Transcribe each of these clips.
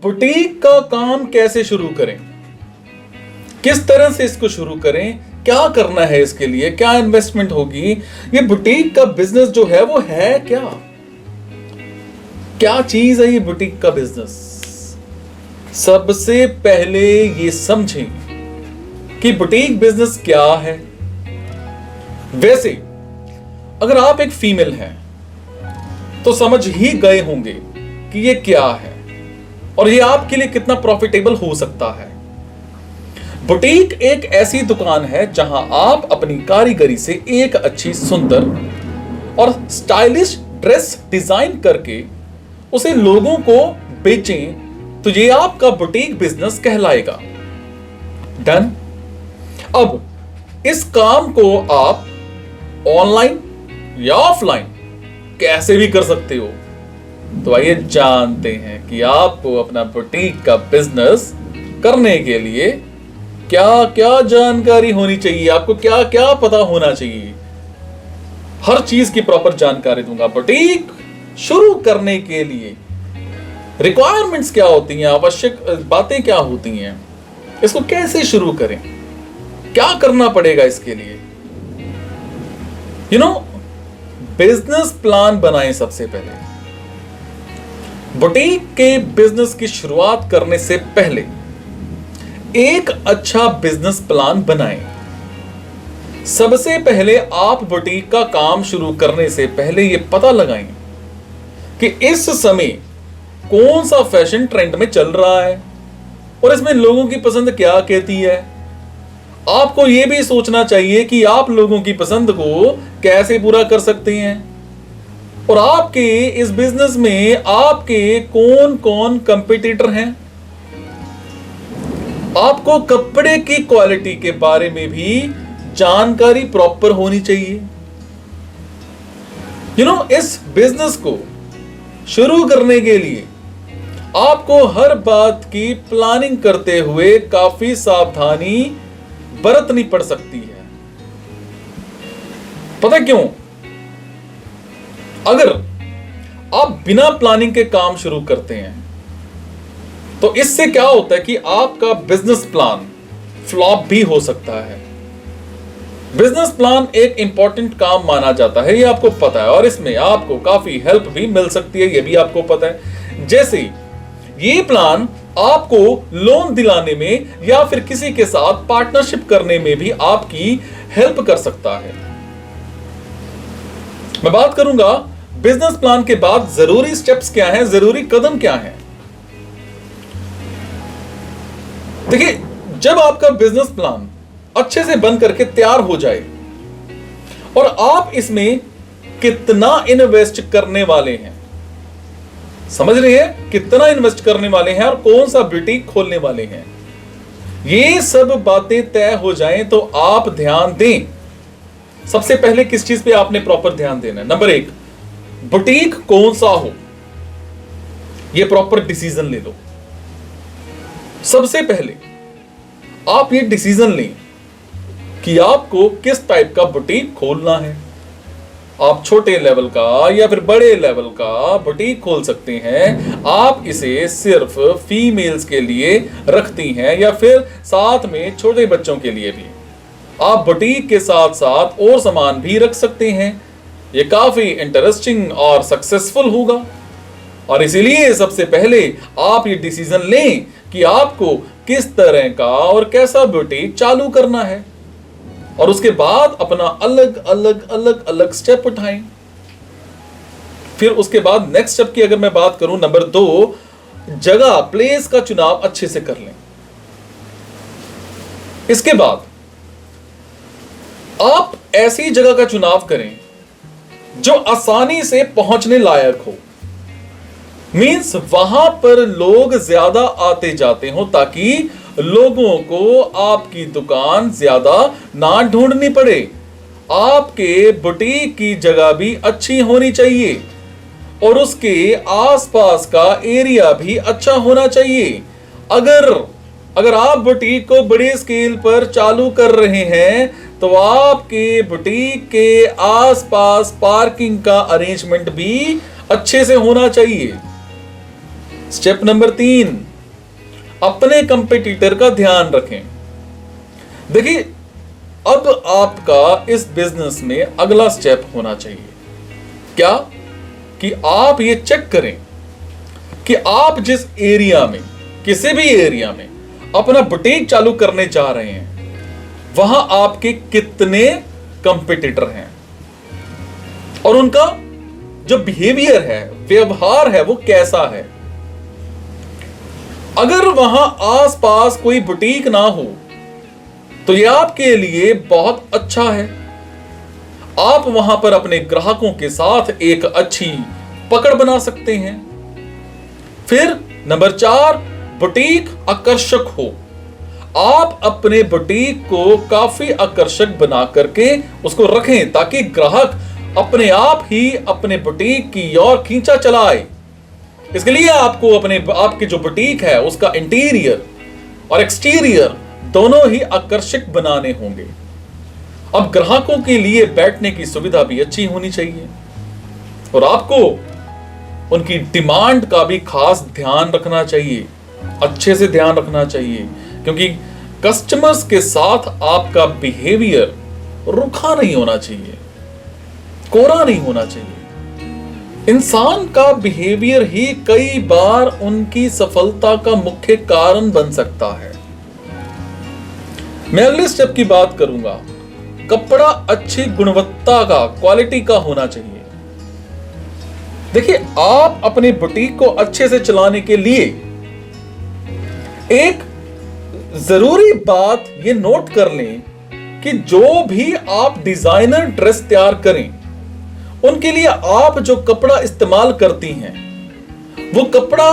Boutique का काम कैसे शुरू करें, किस तरह से इसको शुरू करें, क्या करना है, इसके लिए क्या इन्वेस्टमेंट होगी, ये बुटीक का बिजनेस जो है वो है क्या, क्या चीज है ये बुटीक का बिजनेस। सबसे पहले ये समझें कि बुटीक बिजनेस क्या है। वैसे अगर आप एक फीमेल हैं तो समझ ही गए होंगे कि ये क्या है और ये आपके लिए कितना प्रॉफिटेबल हो सकता है। बुटीक एक ऐसी दुकान है जहां आप अपनी कारीगरी से एक अच्छी, सुंदर और स्टाइलिश ड्रेस डिजाइन करके उसे लोगों को बेचें, तो ये आपका बुटीक बिजनेस कहलाएगा। डन। अब इस काम को आप ऑनलाइन या ऑफलाइन कैसे भी कर सकते हो। तो आइए जानते हैं कि आपको अपना बुटीक का बिजनेस करने के लिए क्या क्या जानकारी होनी चाहिए, आपको क्या क्या पता होना चाहिए। हर चीज की प्रॉपर जानकारी दूंगा। बुटीक शुरू करने के लिए रिक्वायरमेंट्स क्या होती हैं, आवश्यक बातें क्या होती हैं, इसको कैसे शुरू करें, क्या करना पड़ेगा इसके लिए। बिजनेस प्लान बनाएं। सबसे पहले बुटीक के बिजनेस की शुरुआत करने से पहले एक अच्छा बिजनेस प्लान बनाएं। सबसे पहले आप बुटीक का काम शुरू करने से पहले यह पता लगाएं कि इस समय कौन सा फैशन ट्रेंड में चल रहा है और इसमें लोगों की पसंद क्या कहती है। आपको यह भी सोचना चाहिए कि आप लोगों की पसंद को कैसे पूरा कर सकते हैं और आपके इस बिजनेस में आपके कौन कौन कंपटीटर हैं। आपको कपड़े की क्वालिटी के बारे में भी जानकारी प्रॉपर होनी चाहिए। इस बिजनेस को शुरू करने के लिए आपको हर बात की प्लानिंग करते हुए काफी सावधानी बरतनी पड़ सकती है। पता क्यों? अगर आप बिना प्लानिंग के काम शुरू करते हैं तो इससे क्या होता है कि आपका बिजनेस प्लान फ्लॉप भी हो सकता है। बिजनेस प्लान एक इंपॉर्टेंट काम माना जाता है, ये आपको पता है, और इसमें आपको काफी हेल्प भी मिल सकती है, ये भी आपको पता है। जैसे ये प्लान आपको लोन दिलाने में या फिर किसी के साथ पार्टनरशिप करने में भी आपकी हेल्प कर सकता है। मैं बात करूंगा बिजनेस प्लान के बाद जरूरी स्टेप्स क्या हैं, जरूरी कदम क्या हैं। देखिए, जब आपका बिजनेस प्लान अच्छे से बन करके तैयार हो जाए और आप इसमें कितना इन्वेस्ट करने वाले हैं, समझ रहे हैं, कितना इन्वेस्ट करने वाले हैं और कौन सा बुटीक खोलने वाले हैं, ये सब बातें तय हो जाएं तो आप ध्यान दें। सबसे पहले किस चीज पे आपने प्रॉपर ध्यान देना है? नंबर 1, बुटीक कौन सा हो, ये प्रॉपर डिसीजन ले लो। सबसे पहले आप ये डिसीजन लें कि आपको किस टाइप का बुटीक खोलना है। आप छोटे लेवल का या फिर बड़े लेवल का बुटीक खोल सकते हैं। आप इसे सिर्फ फीमेल्स के लिए रखती हैं या फिर साथ में छोटे बच्चों के लिए भी। आप बुटीक के साथ साथ और सामान भी रख सकते हैं। ये काफी इंटरेस्टिंग और सक्सेसफुल होगा। और इसीलिए सबसे पहले आप ये डिसीजन लें कि आपको किस तरह का और कैसा बुटीक चालू करना है और उसके बाद अपना अलग अलग अलग अलग स्टेप उठाएं। फिर उसके बाद नेक्स्ट स्टेप की अगर मैं बात करूं, नंबर 2, जगह, प्लेस का चुनाव अच्छे से कर लें। इसके बाद आप ऐसी जगह का चुनाव करें जो आसानी से पहुंचने लायक हो। मींस वहां पर लोग ज्यादा आते जाते हो ताकि लोगों को आपकी दुकान ज्यादा ना ढूंढनी पड़े। आपके बुटीक की जगह भी अच्छी होनी चाहिए और उसके आसपास का एरिया भी अच्छा होना चाहिए। अगर आप बुटीक को बड़े स्केल पर चालू कर रहे हैं तो आपके बुटीक के आसपास पार्किंग का अरेंजमेंट भी अच्छे से होना चाहिए। स्टेप नंबर 3, अपने कंपेटिटर का ध्यान रखें। देखिए, अब आपका इस बिजनेस में अगला स्टेप होना चाहिए क्या, कि आप ये चेक करें कि आप जिस एरिया में, किसी भी एरिया में अपना बुटीक चालू करने जा रहे हैं, वहां आपके कितने कंपेटिटर हैं और उनका जो बिहेवियर है, व्यवहार है, वो कैसा है। अगर वहां आसपास कोई बुटीक ना हो तो यह आपके लिए बहुत अच्छा है। आप वहां पर अपने ग्राहकों के साथ एक अच्छी पकड़ बना सकते हैं। फिर नंबर 4, बुटीक आकर्षक हो। आप अपने बुटीक को काफी आकर्षक बना करके उसको रखें ताकि ग्राहक अपने आप ही अपने बुटीक की ओर खींचा चलाए। इसके लिए आपको आपके जो बुटीक है उसका इंटीरियर और एक्सटीरियर दोनों ही आकर्षक बनाने होंगे। अब ग्राहकों के लिए बैठने की सुविधा भी अच्छी होनी चाहिए और आपको उनकी डिमांड का भी खास ध्यान रखना चाहिए, अच्छे से ध्यान रखना चाहिए, क्योंकि कस्टमर्स के साथ आपका बिहेवियर रुखा नहीं होना चाहिए, कोरा नहीं होना चाहिए। इंसान का बिहेवियर ही कई बार उनकी सफलता का मुख्य कारण बन सकता है। मैं अगले स्टेप की बात करूंगा। कपड़ा अच्छी गुणवत्ता का, क्वालिटी का होना चाहिए। देखिए, आप अपने बुटीक को अच्छे से चलाने के लिए एक जरूरी बात ये नोट कर लें कि जो भी आप डिजाइनर ड्रेस तैयार करें, उनके लिए आप जो कपड़ा इस्तेमाल करती हैं वो कपड़ा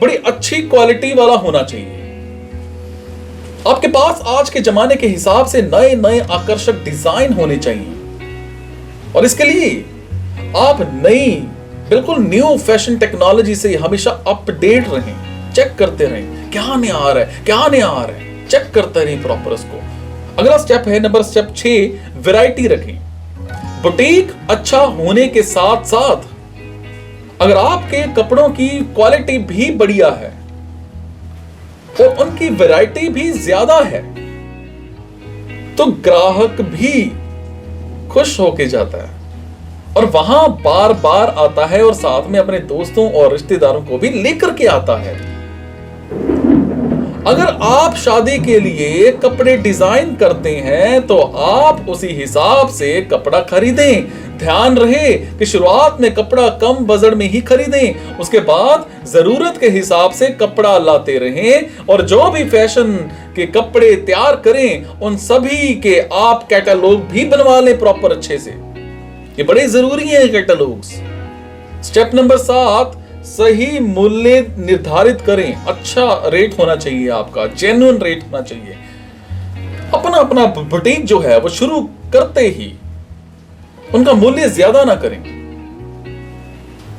बड़ी अच्छी क्वालिटी वाला होना चाहिए। आपके पास आज के जमाने के हिसाब से नए नए आकर्षक डिजाइन होने चाहिए और इसके लिए आप नई, बिल्कुल न्यू फैशन टेक्नोलॉजी से हमेशा अपडेट रहें, चेक करते रहें क्या नया आ रहा है, क्या नया आ रहा है, चेक करते रहें प्रॉपर उसको। अगला स्टेप है नंबर 6, वैरायटी रखें। बुटीक अच्छा होने के साथ साथ अगर आपके कपड़ों की क्वालिटी भी बढ़िया है और उनकी वैरायटी भी ज्यादा है तो ग्राहक भी खुश होके जाता है और वहां बार बार आता है और साथ में अपने दोस्तों और रिश्तेदारों को भी लेकर के आता है। अगर आप शादी के लिए कपड़े डिजाइन करते हैं तो आप उसी हिसाब से कपड़ा खरीदें। ध्यान रहे कि शुरुआत में कपड़ा कम बजट में ही खरीदें, उसके बाद जरूरत के हिसाब से कपड़ा लाते रहें और जो भी फैशन के कपड़े तैयार करें उन सभी के आप कैटलॉग भी बनवा लें प्रॉपर अच्छे से। ये बड़े जरूरी है कैटलॉग्स। स्टेप नंबर 7, सही मूल्य निर्धारित करें। अच्छा रेट होना चाहिए, आपका जेन्युइन रेट होना चाहिए। अपना बुटीक जो है वो शुरू करते ही उनका मूल्य ज्यादा ना करें।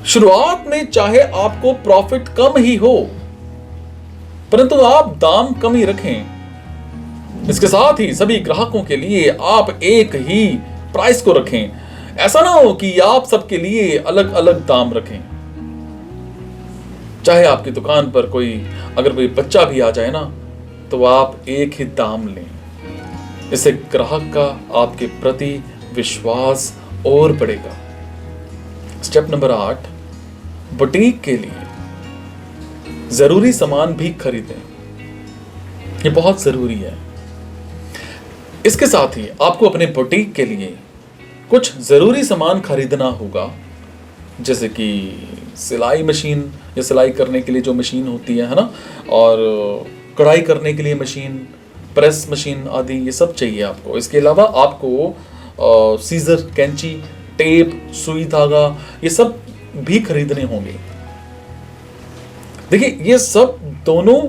शुरुआत में चाहे आपको प्रॉफिट कम ही हो परंतु आप दाम कम ही रखें। इसके साथ ही सभी ग्राहकों के लिए आप एक ही प्राइस को रखें। ऐसा ना हो कि आप सबके लिए अलग अलग दाम रखें। चाहे आपकी दुकान पर अगर कोई बच्चा भी आ जाए ना तो आप एक ही दाम लें। इससे ग्राहक का आपके प्रति विश्वास और बढ़ेगा। स्टेप नंबर 8, बुटीक के लिए जरूरी सामान भी खरीदें। ये बहुत जरूरी है। इसके साथ ही आपको अपने बुटीक के लिए कुछ जरूरी सामान खरीदना होगा, जैसे कि सिलाई मशीन या सिलाई करने के लिए जो मशीन होती है ना, और कढ़ाई करने के लिए मशीन, प्रेस मशीन आदि, ये सब चाहिए आपको। इसके अलावा आपको सीजर, कैंची, टेप, सुई धागा, ये सब भी खरीदने होंगे। देखिए, ये सब दोनों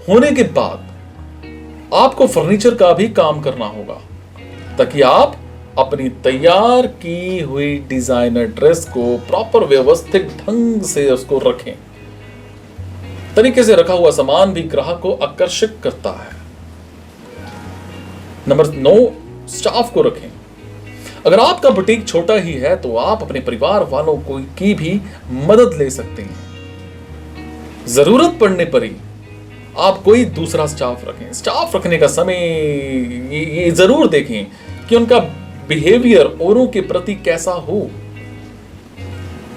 होने के बाद आपको फर्नीचर का भी काम करना होगा ताकि आप अपनी तैयार की हुई डिजाइनर ड्रेस को प्रॉपर व्यवस्थित ढंग से उसको रखें। तरीके से रखा हुआ सामान भी ग्राहक को आकर्षित करता है। नंबर 9, स्टाफ को रखें। अगर आपका बुटीक छोटा ही है तो आप अपने परिवार वालों की भी मदद ले सकते हैं। जरूरत पड़ने पर ही आप कोई दूसरा स्टाफ रखें। स्टाफ रखने का समय ये जरूर देखें कि उनका बिहेवियर औरों के प्रति कैसा हो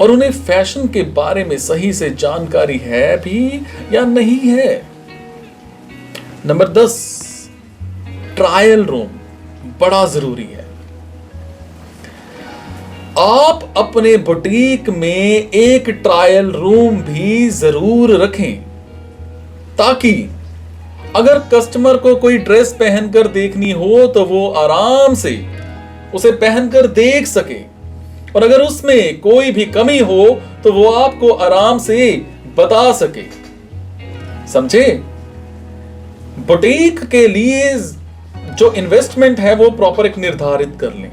और उन्हें फैशन के बारे में सही से जानकारी है भी या नहीं है। नंबर 10, ट्रायल रूम बड़ा जरूरी है। आप अपने बुटीक में एक ट्रायल रूम भी जरूर रखें ताकि अगर कस्टमर को कोई ड्रेस पहनकर देखनी हो तो वो आराम से उसे पहनकर देख सके और अगर उसमें कोई भी कमी हो तो वो आपको आराम से बता सके। समझे? बुटीक के लिए जो इन्वेस्टमेंट है वो प्रॉपर एक निर्धारित कर लें।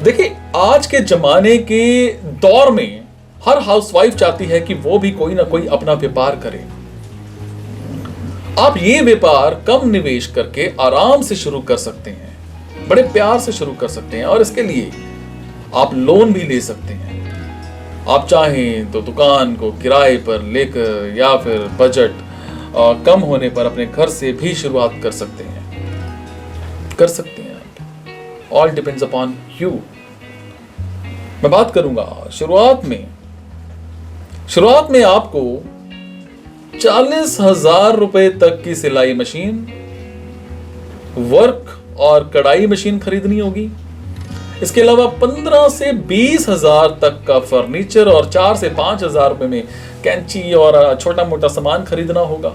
देखिए, आज के जमाने के दौर में हर हाउसवाइफ चाहती है कि वो भी कोई ना कोई अपना व्यापार करे। आप ये व्यापार कम निवेश करके आराम से शुरू कर सकते हैं, बड़े प्यार से शुरू कर सकते हैं और इसके लिए आप लोन भी ले सकते हैं। आप चाहें तो दुकान को किराए पर लेकर या फिर बजट कम होने पर अपने घर से भी शुरुआत कर सकते हैं आप। All depends upon you. मैं बात करूंगा शुरुआत में आपको 40,000 रुपए तक की सिलाई मशीन, वर्क और कढ़ाई मशीन खरीदनी होगी। इसके अलावा 15 से 20,000 तक का फर्नीचर और 4 से 5,000 रुपए में कैंची और छोटा मोटा सामान खरीदना होगा।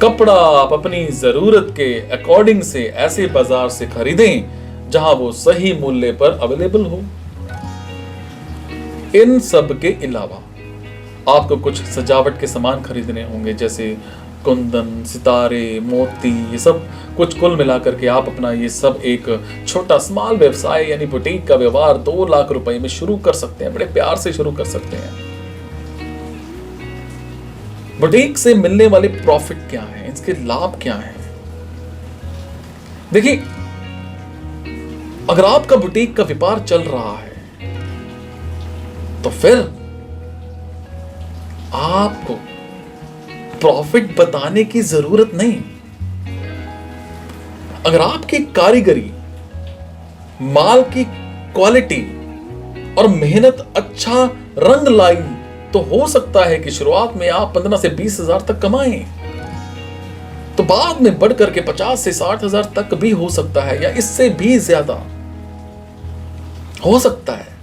कपड़ा आप अपनी जरूरत के अकॉर्डिंग से ऐसे बाजार से खरीदें जहां वो सही मूल्य पर अवेलेबल हो। इन सब के अलावा आपको कुछ सजावट के सामान खरीदने होंगे जैसे कुंदन, सितारे, मोती, ये सब कुछ कुल मिलाकर के आप अपना ये सब एक छोटा स्मॉल व्यवसाय यानी बुटीक का व्यवहार 2 लाख रुपए में शुरू कर सकते हैं। बड़े प्यार से शुरू कर सकते हैं। बुटीक से मिलने वाले प्रॉफिट क्या है, इसके लाभ क्या है? देखिए, अगर आपका बुटीक का व्यापार चल रहा है तो फिर आपको प्रॉफिट बताने की जरूरत नहीं। अगर आपकी कारीगरी, माल की क्वालिटी और मेहनत अच्छा रंग लाई तो हो सकता है कि शुरुआत में आप 15 से 20,000 तक कमाएं, तो बाद में बढ़कर के 50 से 60,000 तक भी हो सकता है या इससे भी ज्यादा हो सकता है।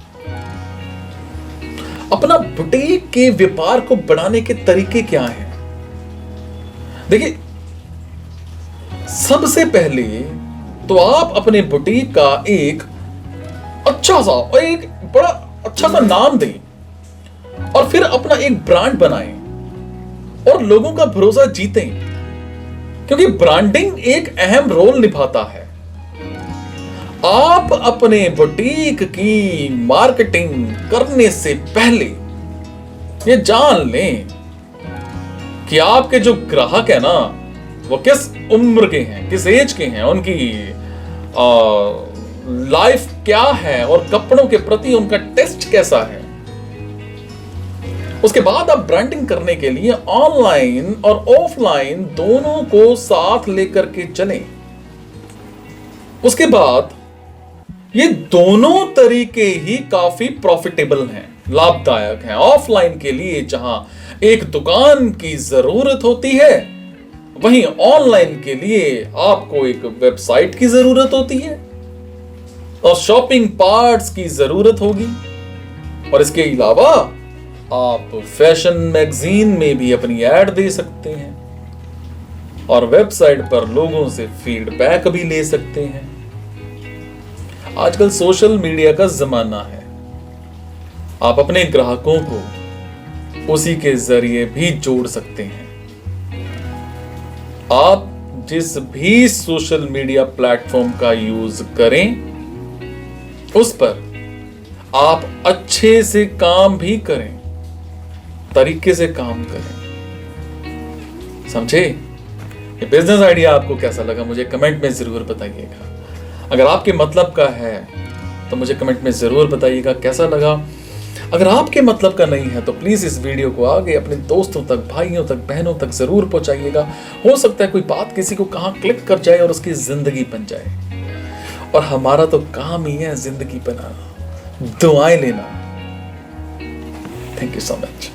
अपना बुटीक के व्यापार को बढ़ाने के तरीके क्या हैं? देखिए, सबसे पहले तो आप अपने बुटीक का एक बड़ा अच्छा सा नाम दें और फिर अपना एक ब्रांड बनाएं और लोगों का भरोसा जीतें, क्योंकि ब्रांडिंग एक अहम रोल निभाता है। आप अपने बुटीक की मार्केटिंग करने से पहले ये जान लें कि आपके जो ग्राहक है ना वो किस उम्र के हैं, किस एज के हैं, उनकी लाइफ क्या है और कपड़ों के प्रति उनका टेस्ट कैसा है। उसके बाद आप ब्रांडिंग करने के लिए ऑनलाइन और ऑफलाइन दोनों को साथ लेकर के चलें। उसके बाद ये दोनों तरीके ही काफी प्रॉफिटेबल हैं, लाभदायक हैं। ऑफलाइन के लिए जहां एक दुकान की जरूरत होती है, वहीं ऑनलाइन के लिए आपको एक वेबसाइट की जरूरत होती है और शॉपिंग पार्ट्स की जरूरत होगी। और इसके अलावा आप फैशन मैगजीन में भी अपनी ऐड दे सकते हैं और वेबसाइट पर लोगों से फीडबैक भी ले सकते हैं। आजकल सोशल मीडिया का जमाना है, आप अपने ग्राहकों को उसी के जरिए भी जोड़ सकते हैं। आप जिस भी सोशल मीडिया प्लेटफॉर्म का यूज करें, उस पर आप अच्छे से काम भी करें, तरीके से काम करें। समझे? ये बिजनेस आइडिया आपको कैसा लगा मुझे कमेंट में जरूर बताइएगा। अगर आपके मतलब का है तो मुझे कमेंट में जरूर बताइएगा कैसा लगा। अगर आपके मतलब का नहीं है तो प्लीज इस वीडियो को आगे अपने दोस्तों तक, भाइयों तक, बहनों तक जरूर पहुंचाइएगा। हो सकता है कोई बात किसी को कहां क्लिक कर जाए और उसकी जिंदगी बन जाए। और हमारा तो काम ही है जिंदगी बनाना, दुआएं लेना। Thank you so much.